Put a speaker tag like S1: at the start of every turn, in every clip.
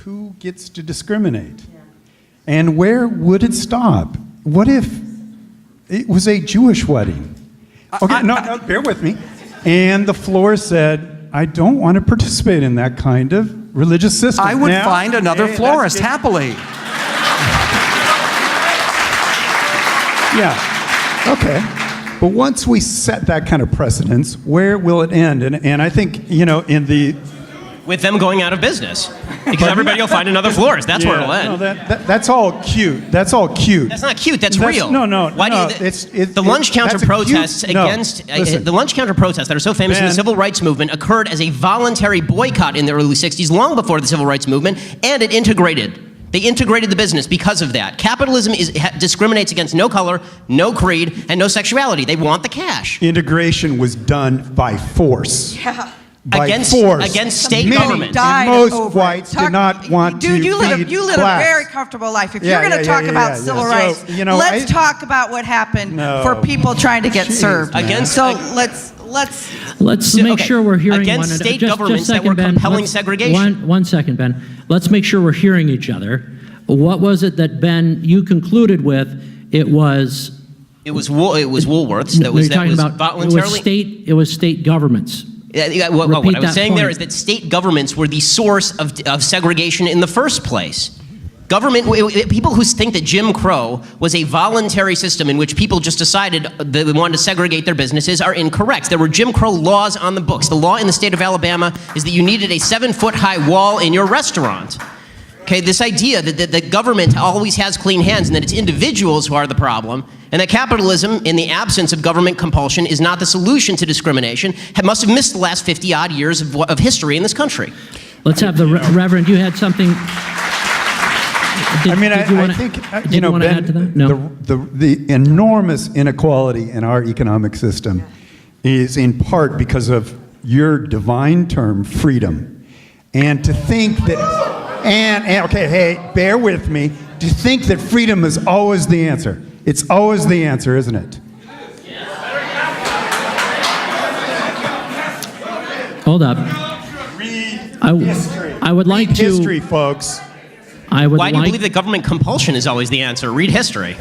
S1: who gets to discriminate? And where would it stop? What if it was a Jewish wedding? Okay, no, bear with me. And the floor said, I don't want to participate in that kind of religious system.
S2: I would find another florist happily.
S1: Yeah, okay. But once we set that kind of precedence, where will it end? And I think, in the...
S3: With them going out of business. Because everybody will find another florist. That's where it'll end.
S1: No, that's all cute. That's all cute.
S3: That's not cute. That's real. The lunch counter protests the lunch counter protests that are so famous in the civil rights movement occurred as a voluntary boycott in the early 60s, long before the civil rights movement, and it integrated. They integrated the business because of that. Capitalism discriminates against no color, no creed, and no sexuality. They want the cash.
S1: Integration was done by force.
S4: Yeah.
S3: Against state government.
S1: Most whites did not want to feed
S4: you live a very comfortable life. If you're going to talk about civil rights, let's talk about what happened for people trying to get served.
S5: Let's make sure we're hearing
S3: against state governments that were compelling segregation.
S5: One second, Ben. Let's make sure we're hearing each other. What was it that, Ben, you concluded with? It was
S3: Woolworths.
S5: It was state governments.
S3: What I was saying there is that state governments were the source of segregation in the first place. People who think that Jim Crow was a voluntary system in which people just decided that they wanted to segregate their businesses are incorrect. There were Jim Crow laws on the books. The law in the state of Alabama is that you needed a 7-foot-high wall in your restaurant. Okay, this idea that the government always has clean hands and that it's individuals who are the problem, and that capitalism, in the absence of government compulsion, is not the solution to discrimination, must have missed the last 50-odd years of history in this country.
S5: Let's have the Reverend. You had something.
S1: I think Ben, the enormous inequality in our economic system is in part because of your divine term, freedom, and to think that. Okay, hey, bear with me. To think that freedom is always the answer. It's always the answer, isn't it?
S5: Hold up. I would like to...
S1: history, folks.
S3: Why do you believe that government compulsion is always the answer? Read history.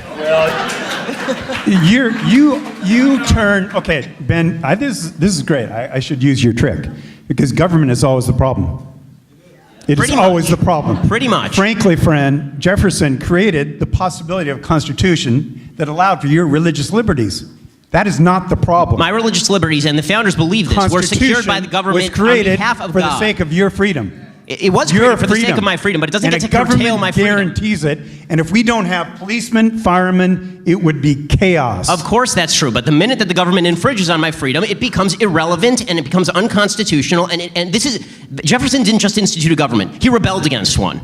S1: You turn... Okay, Ben, this is great. I should use your trick. Because government is always the problem. It is always the problem.
S3: Pretty much.
S1: Frankly, friend, Jefferson created the possibility of a constitution that allowed for your religious liberties. That is not the problem.
S3: My religious liberties, and the founders believe this, were secured by the government
S1: was created
S3: on behalf of
S1: for
S3: God.
S1: the sake of your freedom.
S3: It was created for the sake of my freedom, but it doesn't get to curtail my freedom.
S1: And the government guarantees it, and if we don't have policemen, firemen, it would be chaos.
S3: Of course that's true, but the minute that the government infringes on my freedom, it becomes irrelevant and it becomes unconstitutional, and this is... Jefferson didn't just institute a government, he rebelled against one.